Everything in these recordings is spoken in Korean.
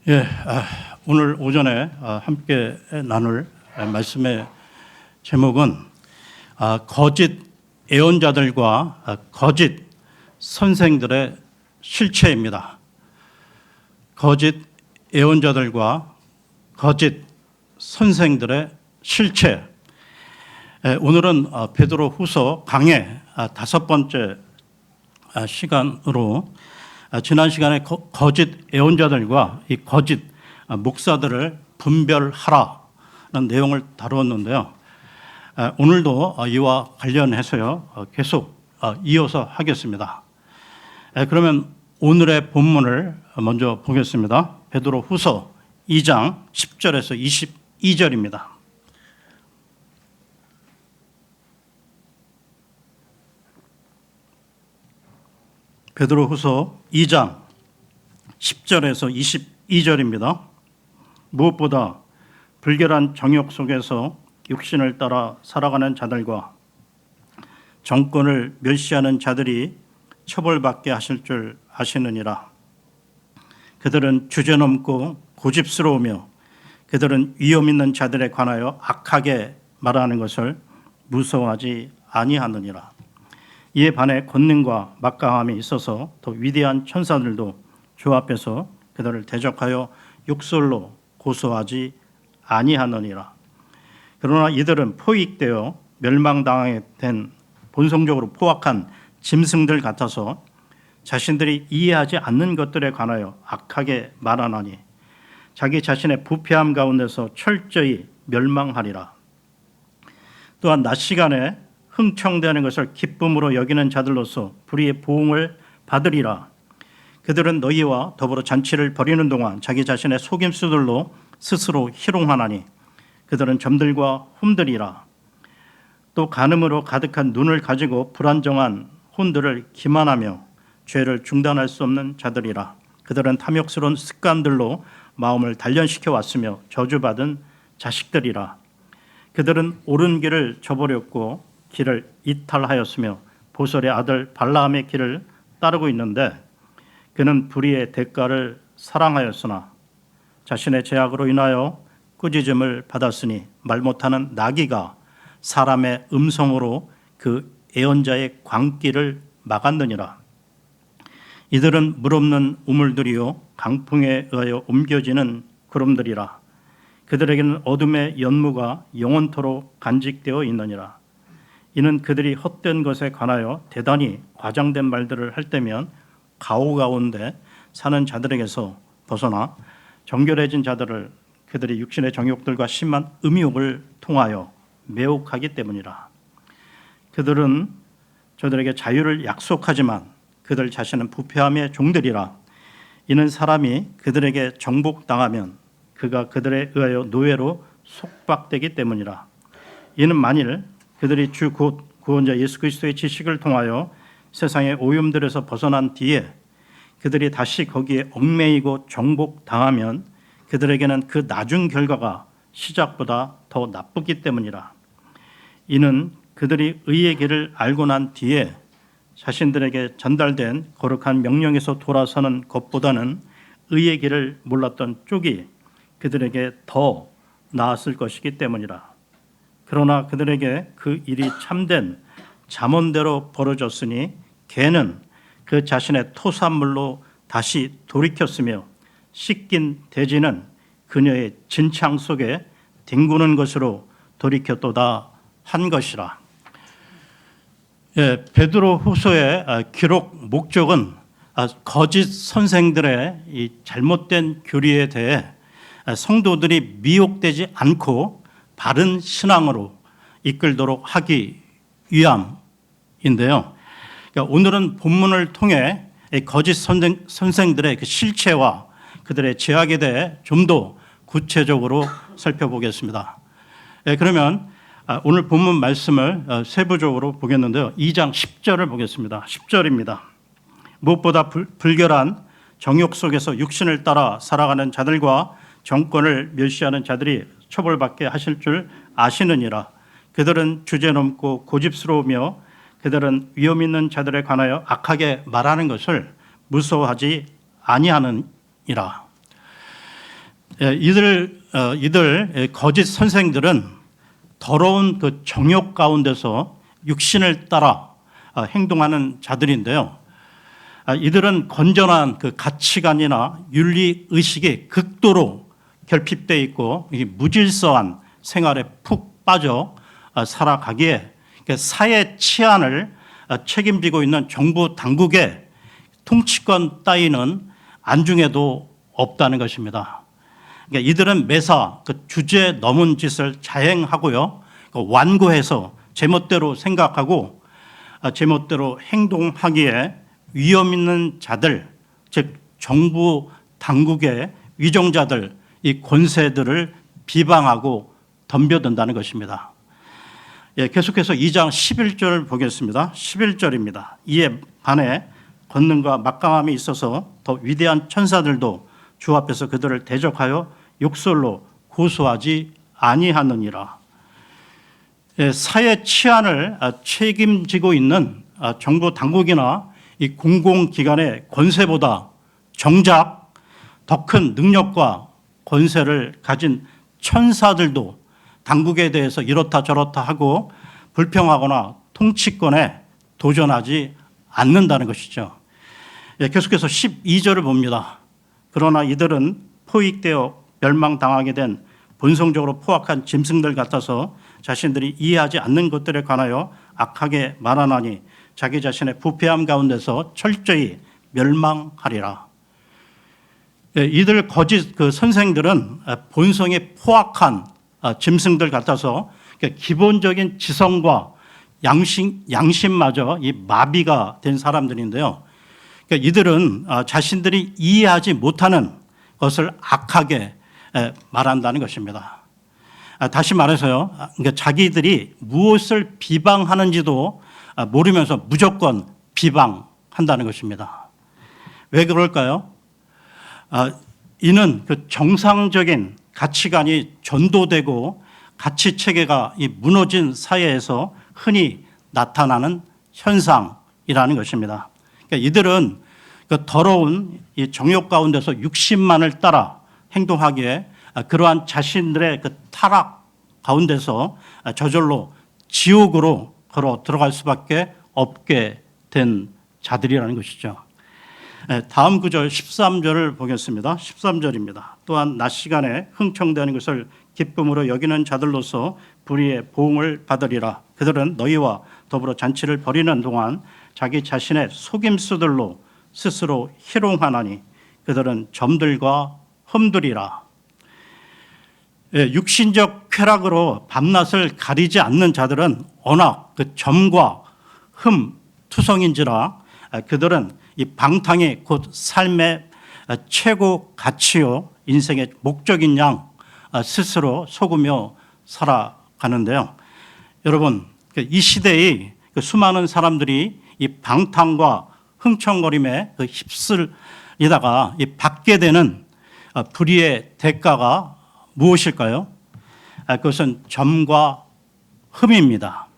예, 오늘 오전에 함께 나눌 말씀의 제목은 거짓 예언자들과 거짓 선생들의 실체입니다. 거짓 예언자들과 거짓 선생들의 실체. 오늘은 베드로후서 강해 5번째 시간으로 지난 시간에 거짓 예언자들과 이 거짓 목사들을 분별하라는 내용을 다루었는데요. 오늘도 이와 관련해서요 계속 이어서 하겠습니다. 그러면 오늘의 본문을 먼저 보겠습니다. 베드로후서 2장 10절에서 22절입니다. 베드로후서 2장 10절에서 22절입니다. 무엇보다 불결한 정욕 속에서 육신을 따라 살아가는 자들과 정권을 멸시하는 자들이 처벌받게 하실 줄 아시느니라. 그들은 주제넘고 고집스러우며 그들은 위험 있는 자들에 관하여 악하게 말하는 것을 무서워하지 아니하느니라. 이에 반해 권능과 막강함이 있어서 더 위대한 천사들도 주 앞에서 그들을 대적하여 욕설로 고소하지 아니하느니라. 그러나 이들은 포획되어 멸망당하게 된 본성적으로 포악한 짐승들 같아서 자신들이 이해하지 않는 것들에 관하여 악하게 말하나니 자기 자신의 부패함 가운데서 철저히 멸망하리라. 또한 낮 시간에 흥청대하는 것을 기쁨으로 여기는 자들로서 불의의 보응을 받으리라. 그들은 너희와 더불어 잔치를 벌이는 동안 자기 자신의 속임수들로 스스로 희롱하나니 그들은 점들과 홈들이라. 또 간음으로 가득한 눈을 가지고 불안정한 혼들을 기만하며 죄를 중단할 수 없는 자들이라. 그들은 탐욕스러운 습관들로 마음을 단련시켜 왔으며 저주받은 자식들이라. 그들은 옳은 길을 저버렸고 길을 이탈하였으며 보솔의 아들 발라함의 길을 따르고 있는데 그는 불의의 대가를 사랑하였으나 자신의 죄악으로 인하여 꾸짖음을 받았으니 말 못하는 나귀가 사람의 음성으로 그 예언자의 광기를 막았느니라. 이들은 물 없는 우물들이요 강풍에 의하여 옮겨지는 구름들이라. 그들에게는 어둠의 연무가 영원토록 간직되어 있느니라. 이는 그들이 헛된 것에 관하여 대단히 과장된 말들을 할 때면 가오 가운데 사는 자들에게서 벗어나 정결해진 자들을 그들이 육신의 정욕들과 심한 음욕을 통하여 매혹하기 때문이라. 그들은 저들에게 자유를 약속하지만 그들 자신은 부패함의 종들이라. 이는 사람이 그들에게 정복당하면 그가 그들에 의하여 노예로 속박되기 때문이라. 이는 만일 그들이 주 곧 구원자 예수 그리스도의 지식을 통하여 세상의 오염들에서 벗어난 뒤에 그들이 다시 거기에 얽매이고 정복당하면 그들에게는 그 나중 결과가 시작보다 더 나쁘기 때문이라. 이는 그들이 의의 길을 알고 난 뒤에 자신들에게 전달된 거룩한 명령에서 돌아서는 것보다는 의의 길을 몰랐던 쪽이 그들에게 더 나았을 것이기 때문이라. 그러나 그들에게 그 일이 참된 잠언대로 벌어졌으니 개는 그 자신의 토산물로 다시 돌이켰으며 씻긴 돼지는 그녀의 진창 속에 뒹구는 것으로 돌이켰도다 한 것이라. 베드로후서의 기록 목적은 거짓 선생들의 이 잘못된 교리에 대해 성도들이 미혹되지 않고 바른 신앙으로 이끌도록 하기 위함인데요. 그러니까 오늘은 본문을 통해 거짓 선생들의 그 실체와 그들의 죄악에 대해 좀 더 구체적으로 살펴보겠습니다. 그러면 오늘 본문 말씀을 세부적으로 보겠는데요. 2장 10절을 보겠습니다. 10절입니다. 무엇보다 불결한 정욕 속에서 육신을 따라 살아가는 자들과 정권을 멸시하는 자들이 처벌받게 하실 줄 아시느니라. 그들은 주제넘고 고집스러우며 그들은 위험 있는 자들에 관하여 악하게 말하는 것을 무서워하지 아니하느니라. 이들 거짓 선생들은 더러운 그 정욕 가운데서 육신을 따라 행동하는 자들인데요. 이들은 건전한 그 가치관이나 윤리 의식이 극도로 결핍되어 있고 무질서한 생활에 푹 빠져 살아가기에 사회 치안을 책임지고 있는 정부 당국의 통치권 따위는 안중에도 없다는 것입니다. 그러니까 이들은 매사 그 주제 넘은 짓을 자행하고요, 완고해서 제멋대로 생각하고 제멋대로 행동하기에 위험 있는 자들, 즉 정부 당국의 위정자들, 이 권세들을 비방하고 덤벼든다는 것입니다. 계속해서 2장 11절을 보겠습니다. 11절입니다. 이에 반해 권능과 막강함이 있어서 더 위대한 천사들도 주 앞에서 그들을 대적하여 욕설로 고소하지 아니하느니라. 사회 치안을 책임지고 있는 정부 당국이나 이 공공기관의 권세보다 정작 더 큰 능력과 권세를 가진 천사들도 당국에 대해서 이렇다 저렇다 하고 불평하거나 통치권에 도전하지 않는다는 것이죠. 계속해서 12절을 봅니다. 그러나 이들은 포획되어 멸망당하게 된 본성적으로 포악한 짐승들 같아서 자신들이 이해하지 않는 것들에 관하여 악하게 말하나니 자기 자신의 부패함 가운데서 철저히 멸망하리라. 이들 거짓 그 선생들은 본성이 포악한 짐승들 같아서 기본적인 지성과 양심마저 이 마비가 된 사람들인데요. 이들은 자신들이 이해하지 못하는 것을 악하게 말한다는 것입니다. 다시 말해서요, 그러니까 자기들이 무엇을 비방하는지도 모르면서 무조건 비방한다는 것입니다. 왜 그럴까요? 이는 그 정상적인 가치관이 전도되고 가치 체계가 이 무너진 사회에서 흔히 나타나는 현상이라는 것입니다. 그러니까 이들은 그 더러운 이 정욕 가운데서 육신만을 따라 행동하기에 그러한 자신들의 그 타락 가운데서 저절로 지옥으로 걸어 들어갈 수밖에 없게 된 자들이라는 것이죠. 다음 구절 13절을 보겠습니다. 13절입니다. 또한 낮 시간에 흥청대하는 것을 기쁨으로 여기는 자들로서 불의의 보응을 받으리라. 그들은 너희와 더불어 잔치를 벌이는 동안 자기 자신의 속임수들로 스스로 희롱하나니 그들은 점들과 흠들이라. 육신적 쾌락으로 밤낮을 가리지 않는 자들은 워낙 그 점과 흠 투성인지라 그들은 이 방탕이 곧 삶의 최고 가치요 인생의 목적인 양 스스로 속으며 살아가는데요. 여러분, 이 시대의 수많은 사람들이 이 방탕과 흥청거림에 휩쓸리다가 받게 되는 불의의 대가가 무엇일까요? 그것은 점과 흠입니다.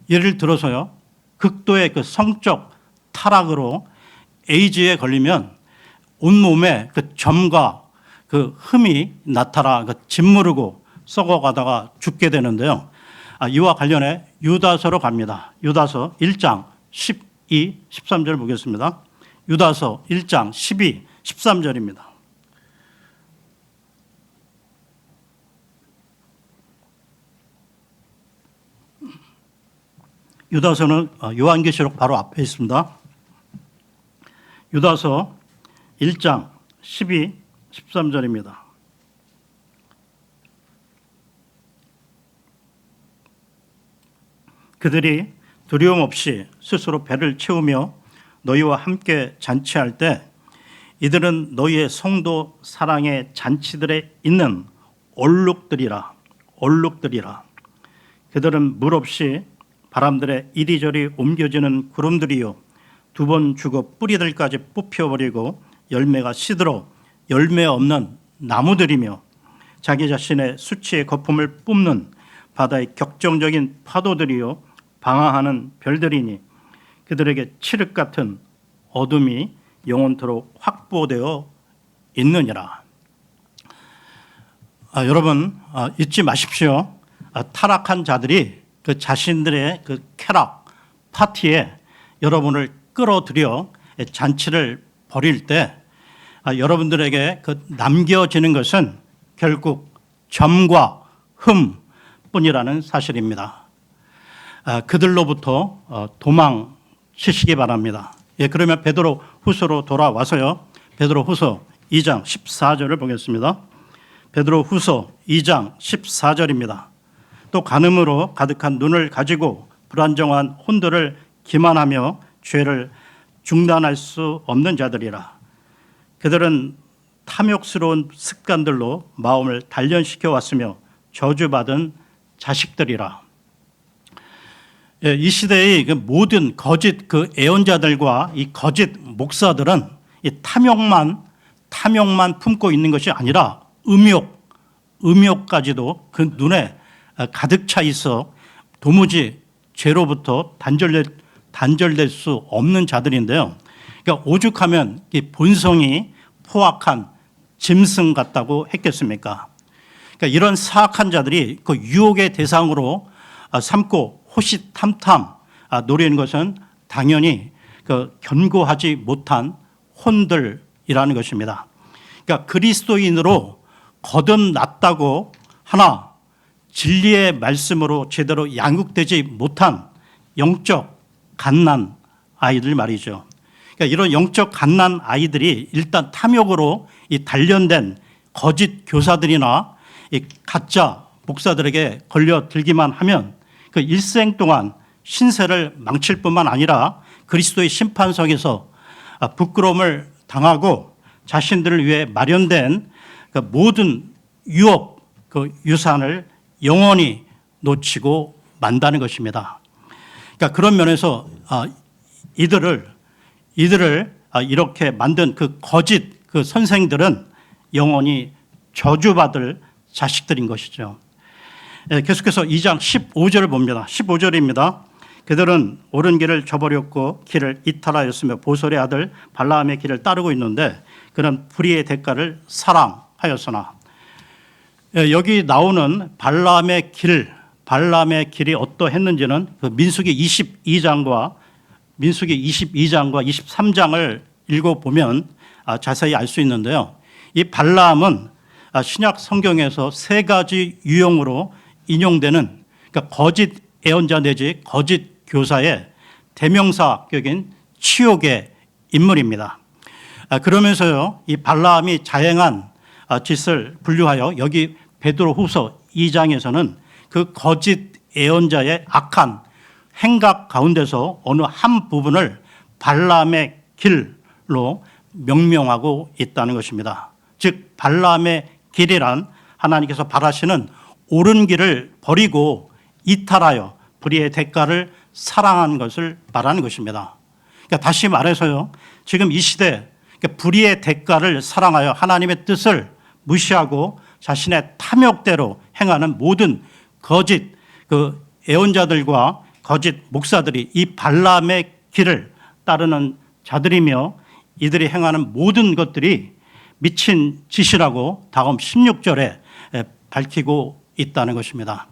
예를 들어서요, 극도의 그 성적 타락으로 에이즈에 걸리면 온몸에 그 점과 그 흠이 나타나 짓무르고 썩어가다가 죽게 되는데요. 이와 관련해 유다서로 갑니다. 유다서 1장 12, 13절 보겠습니다. 유다서 1장 12, 13절입니다. 유다서는 요한계시록 바로 앞에 있습니다. 유다서 1장 12, 13절입니다. 그들이 두려움 없이 스스로 배를 채우며 너희와 함께 잔치할 때 이들은 너희의 성도 사랑의 잔치들에 있는 얼룩들이라. 그들은 물 없이 바람들에 이리저리 옮겨지는 구름들이요 두 번 죽어 뿌리들까지 뽑혀버리고 열매가 시들어 열매 없는 나무들이며 자기 자신의 수치의 거품을 뿜는 바다의 격정적인 파도들이요 방황하는 별들이니 그들에게 칠흑 같은 어둠이 영원토록 확보되어 있느니라. 여러분 잊지 마십시오. 타락한 자들이 그 자신들의 그 쾌락 파티에 여러분을 끌어들여 잔치를 벌일 때 여러분들에게 그 남겨지는 것은 결국 점과 흠뿐이라는 사실입니다. 그들로부터 도망치시기 바랍니다. 예, 그러면 베드로 후서로 돌아와서요. 베드로 후서 2장 14절을 보겠습니다. 베드로 후서 2장 14절입니다. 또 간음으로 가득한 눈을 가지고 불안정한 혼들을 기만하며 죄를 중단할 수 없는 자들이라. 그들은 탐욕스러운 습관들로 마음을 단련시켜 왔으며 저주받은 자식들이라. 예, 이 시대의 그 모든 거짓 그 예언자들과 이 거짓 목사들은 이 탐욕만 품고 있는 것이 아니라 음욕까지도 그 눈에 가득 차 있어 도무지 죄로부터 단절될 수 없는 자들인데요. 그러니까 오죽하면 이 본성이 포악한 짐승 같다고 했겠습니까? 그러니까 이런 사악한 자들이 그 유혹의 대상으로 삼고 호시탐탐 노리는 것은 당연히 그 견고하지 못한 혼들이라는 것입니다. 그러니까 그리스도인으로 거듭났다고 하나 진리의 말씀으로 제대로 양육되지 못한 영적 갓난 아이들 말이죠. 그러니까 이런 영적 갓난 아이들이 일단 탐욕으로 이 단련된 거짓 교사들이나 이 가짜 목사들에게 걸려들기만 하면 그 일생 동안 신세를 망칠 뿐만 아니라 그리스도의 심판석에서 부끄러움을 당하고 자신들을 위해 마련된 그 모든 유업 그 유산을 영원히 놓치고 만다는 것입니다. 그러니까 그런 면에서 이들을 이렇게 만든 그 거짓 그 선생들은 영원히 저주받을 자식들인 것이죠. 계속해서 2장 15절을 봅니다. 15절입니다. 그들은 옳은 길을 저버렸고 길을 이탈하였으며 보솔의 아들 발라함의 길을 따르고 있는데 그는 불의의 대가를 사랑하였으나. 여기 나오는 발라함의 길이 어떠했는지는 그 민수기 22장과 23장을 읽어보면 자세히 알 수 있는데요. 이 발라함은 신약 성경에서 세 가지 유형으로 인용되는 그러니까 거짓 예언자 내지 거짓 교사의 대명사격인 치욕의 인물입니다. 그러면서요, 이 발라함이 자행한 짓을 분류하여 여기 베드로후서 2장에서는 그 거짓 예언자의 악한 행각 가운데서 어느 한 부분을 발라함의 길로 명명하고 있다는 것입니다. 즉 발라함의 길이란 하나님께서 바라시는 옳은 길을 버리고 이탈하여 불의의 대가를 사랑하는 것을 말하는 것입니다. 그러니까 다시 말해서요, 지금 이 시대 불의의 대가를 사랑하여 하나님의 뜻을 무시하고 자신의 탐욕대로 행하는 모든 거짓 그 예언자들과 거짓 목사들이 이 발람의 길을 따르는 자들이며 이들이 행하는 모든 것들이 미친 짓이라고 다음 16절에 밝히고 있다는 것입니다.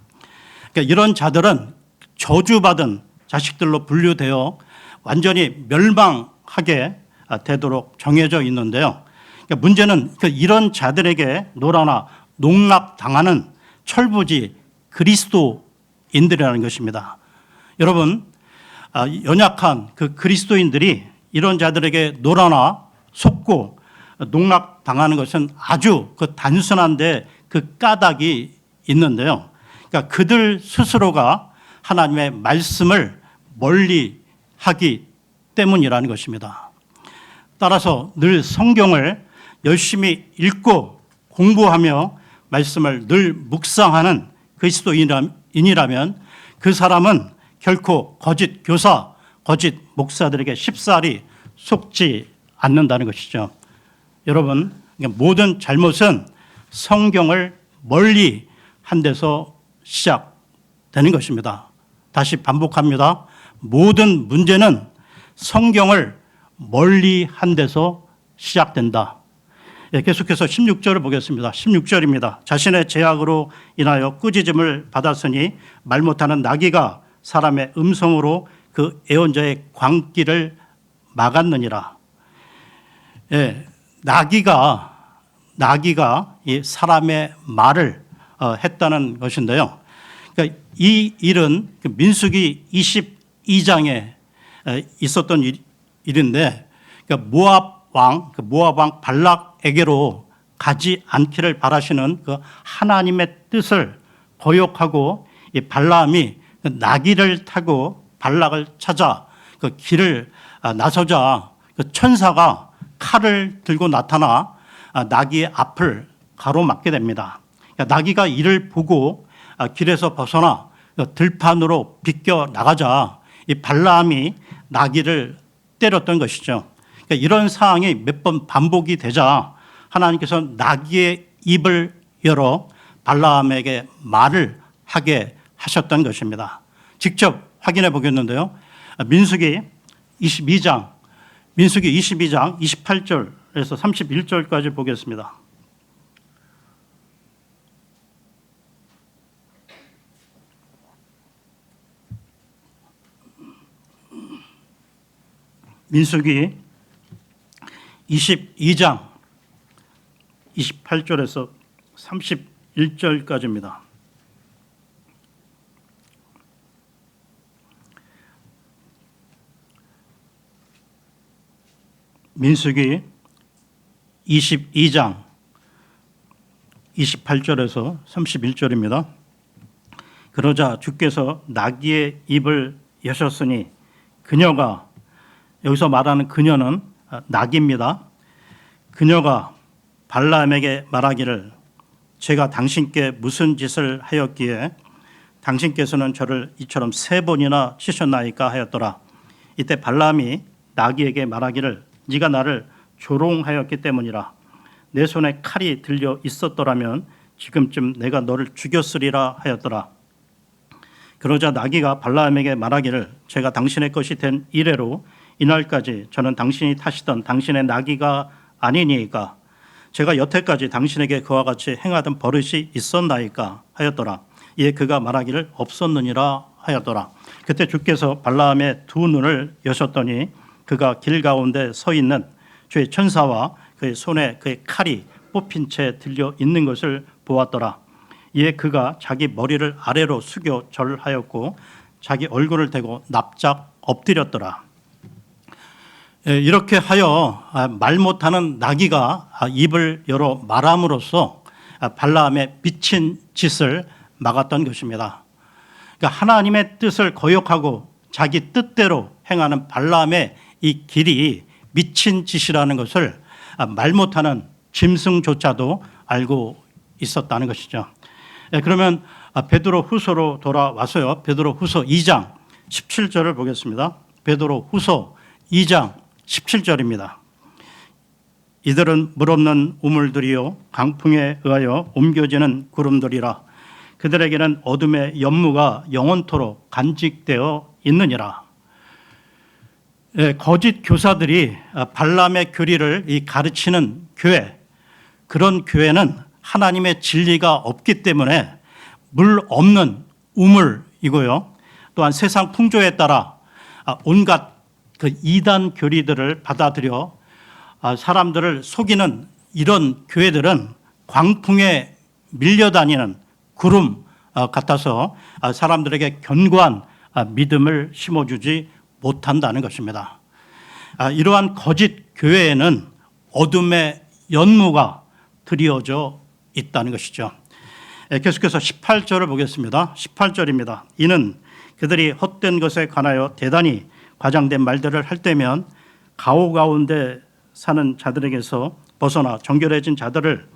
그러니까 이런 자들은 저주받은 자식들로 분류되어 완전히 멸망하게 되도록 정해져 있는데요. 그러니까 문제는 이런 자들에게 노라나 농락당하는 철부지 그리스도인들이라는 것입니다. 여러분, 연약한 그 그리스도인들이 이런 자들에게 노라나 속고 농락당하는 것은 아주 그 단순한데 그 까닭이 있는데요. 그러니까 그들 스스로가 하나님의 말씀을 멀리 하기 때문이라는 것입니다. 따라서 늘 성경을 열심히 읽고 공부하며 말씀을 늘 묵상하는 그리스도인이라면 그 사람은 결코 거짓 교사, 거짓 목사들에게 쉽사리 속지 않는다는 것이죠. 여러분, 모든 잘못은 성경을 멀리 한 데서 시작되는 것입니다. 다시 반복합니다. 모든 문제는 성경을 멀리 한 데서 시작된다. 계속해서 16절을 보겠습니다. 16절입니다. 자신의 죄악으로 인하여 꾸짖음을 받았으니 말 못하는 나귀가 사람의 음성으로 그 애언자의 광기를 막았느니라. 나귀가 이 사람의 말을 했다는 것인데요. 그러니까 이 일은 민수기 22장에 있었던 일인데, 그러니까 모압 왕 발락에게로 가지 않기를 바라시는 그 하나님의 뜻을 거역하고 이 발라함이 그 나귀를 타고 발락을 찾아 그 길을 나서자 그 천사가 칼을 들고 나타나 나귀의 앞을 가로막게 됩니다. 그러니까 나귀가 이를 보고 길에서 벗어나 들판으로 비껴 나가자 이 발라함이 나귀를 때렸던 것이죠. 그러니까 이런 상황이 몇 번 반복이 되자 하나님께서 나귀의 입을 열어 발라함에게 말을 하게 하셨던 것입니다. 직접 확인해 보겠는데요. 민수기 22장 28절에서 31절까지 보겠습니다. 민수기 22장 28절에서 31절까지입니다. 민수기 22장 28절에서 31절입니다. 그러자 주께서 나귀의 입을 여셨으니 그녀가, 여기서 말하는 그녀는 나귀입니다. 그녀가 발라함에게 말하기를 제가 당신께 무슨 짓을 하였기에 당신께서는 저를 이처럼 3번이나 치셨나이까 하였더라. 이때 발라함이 나귀에게 말하기를 네가 나를 조롱하였기 때문이라. 내 손에 칼이 들려 있었더라면 지금쯤 내가 너를 죽였으리라 하였더라. 그러자 나귀가 발라함에게 말하기를 제가 당신의 것이 된 이래로 이날까지 저는 당신이 타시던 당신의 나귀가 아니니까 제가 여태까지 당신에게 그와 같이 행하던 버릇이 있었나이까 하였더라. 이에 그가 말하기를 없었느니라 하였더라. 그때 주께서 발라함의 두 눈을 여셨더니 그가 길 가운데 서 있는 주의 천사와 그의 손에 그의 칼이 뽑힌 채 들려 있는 것을 보았더라. 이에 그가 자기 머리를 아래로 숙여 절하였고 자기 얼굴을 대고 납작 엎드렸더라. 이렇게 하여 말 못하는 나귀가 입을 열어 말함으로써 발라함의 미친 짓을 막았던 것입니다. 그러니까 하나님의 뜻을 거역하고 자기 뜻대로 행하는 발라함의 이 길이 미친 짓이라는 것을 말 못하는 짐승조차도 알고 있었다는 것이죠. 그러면 베드로 후서로 돌아와서요. 베드로 후서 2장 17절을 보겠습니다. 베드로 후서 2장 17절입니다. 이들은 물 없는 우물들이요 강풍에 의하여 옮겨지는 구름들이라. 그들에게는 어둠의 연무가 영원토록 간직되어 있느니라. 거짓 교사들이 발람의 교리를 가르치는 교회, 그런 교회는 하나님의 진리가 없기 때문에 물 없는 우물이고요. 또한 세상 풍조에 따라 온갖 그 이단 교리들을 받아들여 사람들을 속이는 이런 교회들은 광풍에 밀려다니는 구름 같아서 사람들에게 견고한 믿음을 심어주지 못한다는 것입니다. 이러한 거짓 교회에는 어둠의 연무가 드리워져 있다는 것이죠. 계속해서 18절을 보겠습니다. 18절입니다. 이는 그들이 헛된 것에 관하여 대단히 과장된 말들을 할 때면 가오 가운데 사는 자들에게서 벗어나 정결해진 자들을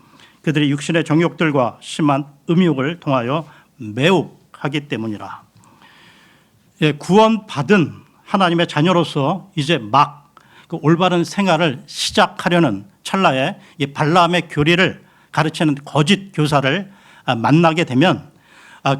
그들이 육신의 정욕들과 심한 음욕을 통하여 매혹하기 때문이라. 구원받은 하나님의 자녀로서 이제 막 그 올바른 생활을 시작하려는 찰나에 이 발람의 교리를 가르치는 거짓 교사를 만나게 되면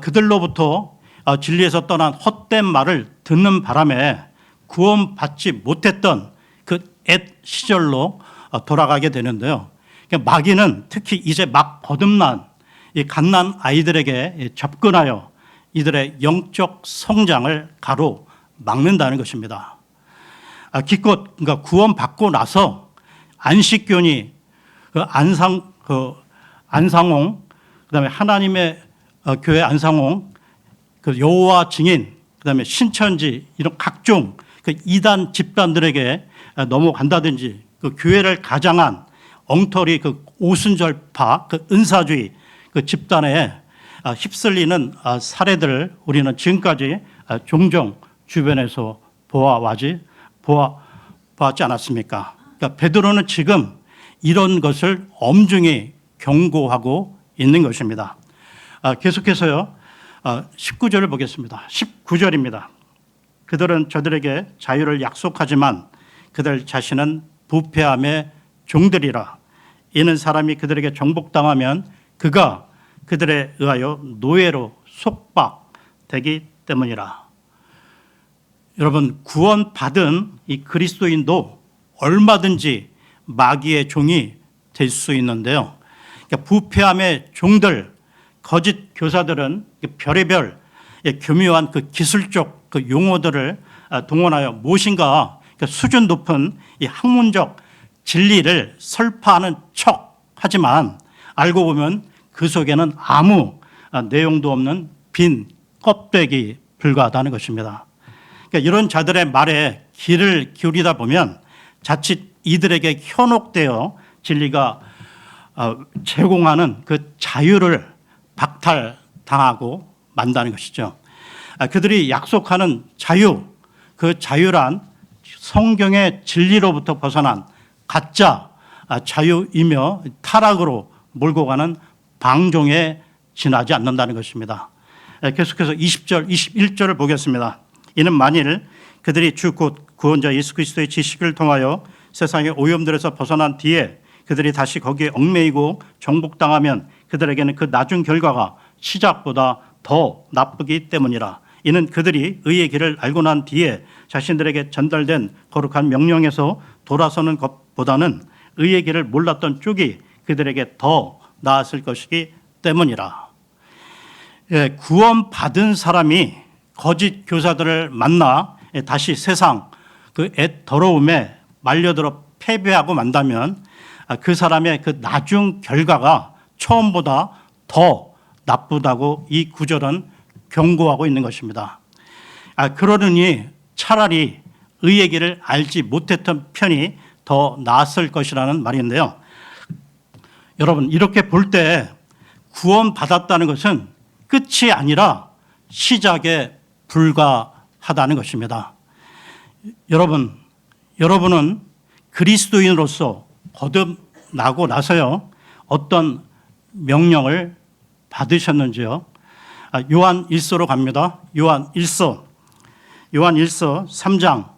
그들로부터 진리에서 떠난 헛된 말을 듣는 바람에 구원받지 못했던 그 옛 시절로 돌아가게 되는데요. 그러니까 마귀는 특히 이제 막 거듭난 이 갓난 아이들에게 접근하여 이들의 영적 성장을 가로막는다는 것입니다. 기껏 그러니까 구원받고 나서 안식교니 안상홍, 그다음에 하나님의 교회 안상홍, 그 여호와 증인, 그다음에 신천지 이런 각종 그 이단 집단들에게 넘어간다든지 그 교회를 가장한 엉터리 그 오순절파 그 은사주의 그 집단에 휩쓸리는 사례들을 우리는 지금까지 종종 주변에서 보았지 않았습니까? 그러니까 베드로는 지금 이런 것을 엄중히 경고하고 있는 것입니다. 계속해서요 19절을 보겠습니다. 19절입니다. 그들은 저들에게 자유를 약속하지만 그들 자신은 부패함의 종들이라. 이는 사람이 그들에게 정복당하면 그가 그들에 의하여 노예로 속박되기 때문이라. 여러분, 구원받은 이 그리스도인도 얼마든지 마귀의 종이 될 수 있는데요. 그러니까 부패함의 종들, 거짓 교사들은 별의별 교묘한 그 기술적 그 용어들을 동원하여 무엇인가 수준 높은 이 학문적 진리를 설파하는 척 하지만 알고 보면 그 속에는 아무 내용도 없는 빈 껍데기 불과하다는 것입니다. 그러니까 이런 자들의 말에 귀를 기울이다 보면 자칫 이들에게 현혹되어 진리가 제공하는 그 자유를 박탈당하고 만다는 것이죠. 그들이 약속하는 자유, 그 자유란 성경의 진리로부터 벗어난 가짜 자유이며 타락으로 몰고 가는 방종에 지나지 않는다는 것입니다. 계속해서 20절, 21절을 보겠습니다. 이는 만일 그들이 주 곧 구원자 예수 그리스도의 지식을 통하여 세상의 오염들에서 벗어난 뒤에 그들이 다시 거기에 얽매이고 정복당하면 그들에게는 그 나중 결과가 시작보다 더 나쁘기 때문이라. 이는 그들이 의의 길을 알고 난 뒤에 자신들에게 전달된 거룩한 명령에서 돌아서는 것보다는 의의 길을 몰랐던 쪽이 그들에게 더 나았을 것이기 때문이라. 구원받은 사람이 거짓 교사들을 만나 다시 세상 그 더러움에 말려들어 패배하고 만다면 그 사람의 그 나중 결과가 처음보다 더 나쁘다고 이 구절은 경고하고 있는 것입니다. 그러느니 차라리 의의 길을 알지 못했던 편이 더 나았을 것이라는 말인데요. 여러분, 이렇게 볼 때 구원받았다는 것은 끝이 아니라 시작에 불과하다는 것입니다. 여러분은 그리스도인으로서 거듭나고 나서요 어떤 명령을 받으셨는지요? 요한 1서로 갑니다. 요한 1서 3장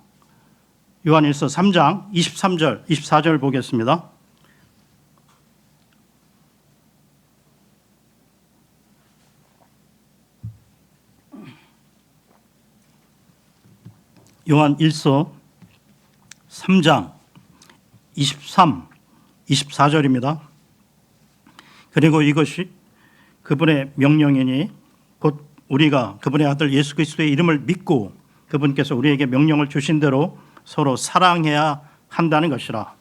23절 24절 보겠습니다. 요한 1서 3장 23, 24절입니다. 그리고 이것이 그분의 명령이니 곧 우리가 그분의 아들 예수 그리스도의 이름을 믿고 그분께서 우리에게 명령을 주신 대로 서로 사랑해야 한다는 것이라.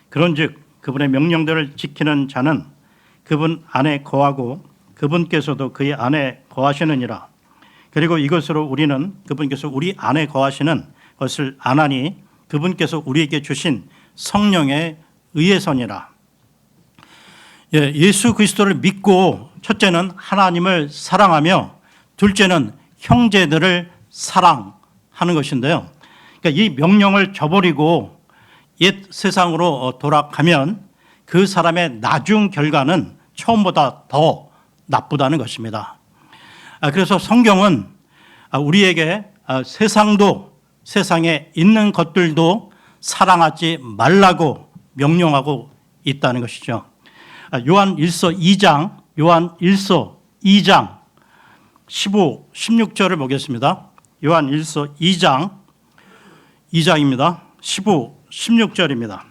그런즉 그분의 명령들을 지키는 자는 그분 안에 거하고 그분께서도 그의 안에 거하시느니라. 그리고 이것으로 우리는 그분께서 우리 안에 거하시는 것을 아나니 그분께서 우리에게 주신 성령에 의해서니라. 예수 그리스도를 믿고 첫째는 하나님을 사랑하며 둘째는 형제들을 사랑하는 것인데요. 그러니까 이 명령을 저버리고 옛 세상으로 돌아가면 그 사람의 나중 결과는 처음보다 더 나쁘다는 것입니다. 그래서 성경은 우리에게 세상도 세상에 있는 것들도 사랑하지 말라고 명령하고 있다는 것이죠. 요한 1서 2장 15, 16절을 보겠습니다. 요한 1서 2장입니다. 15, 16절입니다.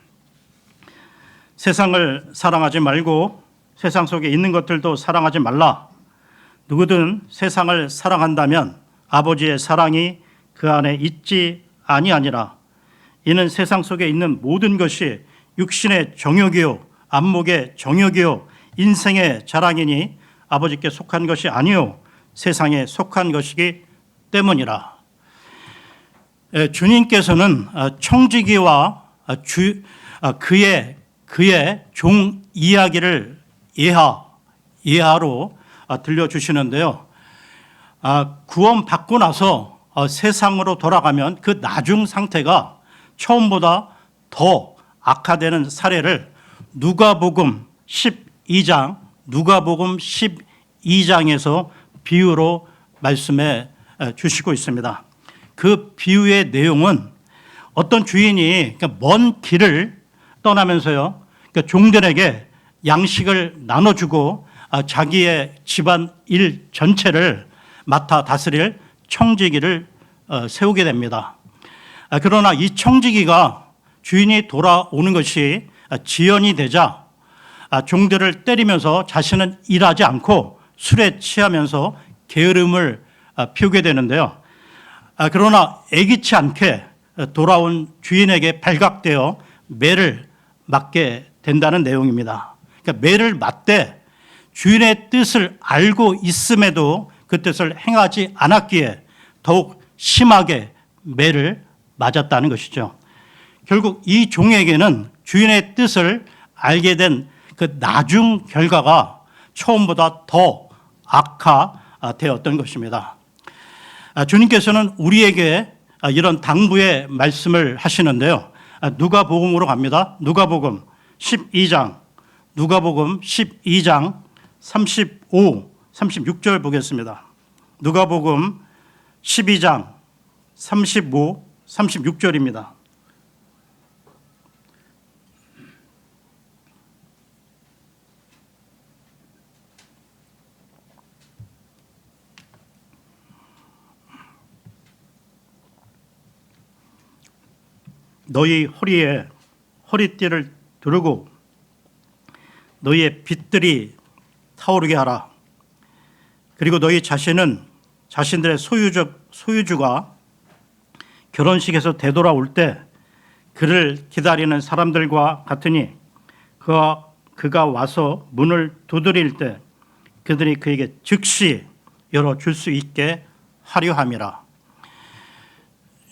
세상을 사랑하지 말고 세상 속에 있는 것들도 사랑하지 말라. 누구든 세상을 사랑한다면 아버지의 사랑이 그 안에 있지 아니하니라. 이는 세상 속에 있는 모든 것이 육신의 정욕이요 안목의 정욕이요 인생의 자랑이니 아버지께 속한 것이 아니요 세상에 속한 것이기 때문이라. 주님께서는 청지기와 그의 종 이야기를 예하로 들려주시는데요. 구원 받고 나서 세상으로 돌아가면 그 나중 상태가 처음보다 더 악화되는 사례를 누가복음 12장에서 비유로 말씀해 주시고 있습니다. 그 비유의 내용은 어떤 주인이 먼 길을 떠나면서요, 종들에게 양식을 나눠주고 자기의 집안 일 전체를 맡아 다스릴 청지기를 세우게 됩니다. 그러나 이 청지기가 주인이 돌아오는 것이 지연이 되자 종들을 때리면서 자신은 일하지 않고 술에 취하면서 게으름을 피우게 되는데요. 그러나 애기치 않게 돌아온 주인에게 발각되어 매를 맞게 된다는 내용입니다. 그러니까 매를 맞되 주인의 뜻을 알고 있음에도 그 뜻을 행하지 않았기에 더욱 심하게 매를 맞았다는 것이죠. 결국 이 종에게는 주인의 뜻을 알게 된 그 나중 결과가 처음보다 더 악화되었던 것입니다. 주님께서는 우리에게 이런 당부의 말씀을 하시는데요. 누가복음으로 갑니다. 누가복음 12장 35, 36절 보겠습니다. 누가복음 12장 35, 36절입니다. 너희 허리에 허리띠를 두르고 너희의 빚들이 타오르게 하라. 그리고 너희 자신은 자신들의 소유주가 결혼식에서 되돌아올 때 그를 기다리는 사람들과 같으니 그가 와서 문을 두드릴 때 그들이 그에게 즉시 열어줄 수 있게 하려 함이라.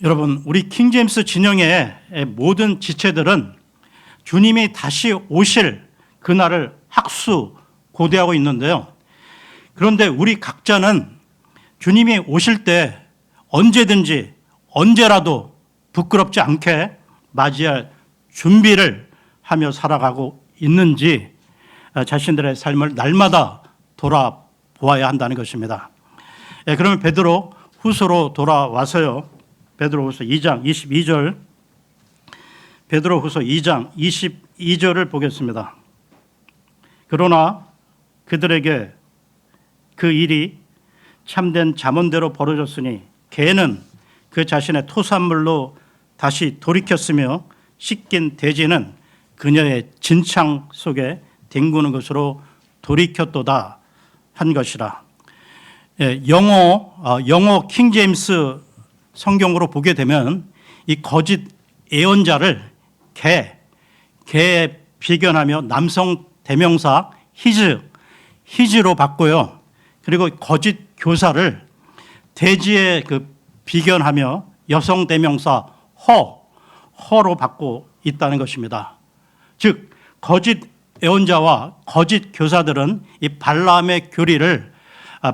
여러분, 우리 킹제임스 진영의 모든 지체들은 주님이 다시 오실 그날을 학수고대하고 있는데요. 그런데 우리 각자는 주님이 오실 때 언제든지 언제라도 부끄럽지 않게 맞이할 준비를 하며 살아가고 있는지 자신들의 삶을 날마다 돌아보아야 한다는 것입니다. 그러면 베드로 후서로 돌아와서요. 베드로후서 2장 22절, 베드로후서 2장 22절을 보겠습니다. 그러나 그들에게 그 일이 참된 잠언대로 벌어졌으니 개는 그 자신의 토산물로 다시 돌이켰으며 씻긴 돼지는 그녀의 진창 속에 뒹구는 것으로 돌이켰도다 한 것이라. 영어 킹제임스 성경으로 보게 되면 이 거짓 예언자를 개에 비견하며 남성 대명사 히즈로 바꿔요. 그리고 거짓 교사를 돼지에 비견하며 여성 대명사 허로 바꾸고 있다는 것입니다. 즉 거짓 예언자와 거짓 교사들은 이 발람의 교리를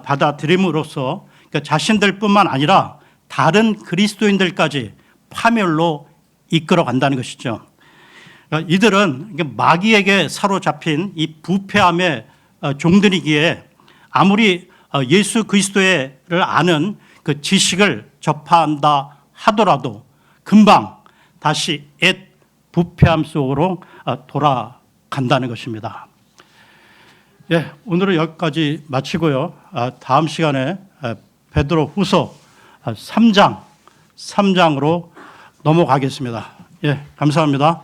받아들임으로써 자신들뿐만 아니라 다른 그리스도인들까지 파멸로 이끌어 간다는 것이죠. 이들은 마귀에게 사로잡힌 이 부패함의 종들이기에 아무리 예수 그리스도를 아는 그 지식을 접한다 하더라도 금방 다시 옛 부패함 속으로 돌아간다는 것입니다. 오늘은 여기까지 마치고요. 다음 시간에 베드로 후서 3장으로 넘어가겠습니다. 감사합니다.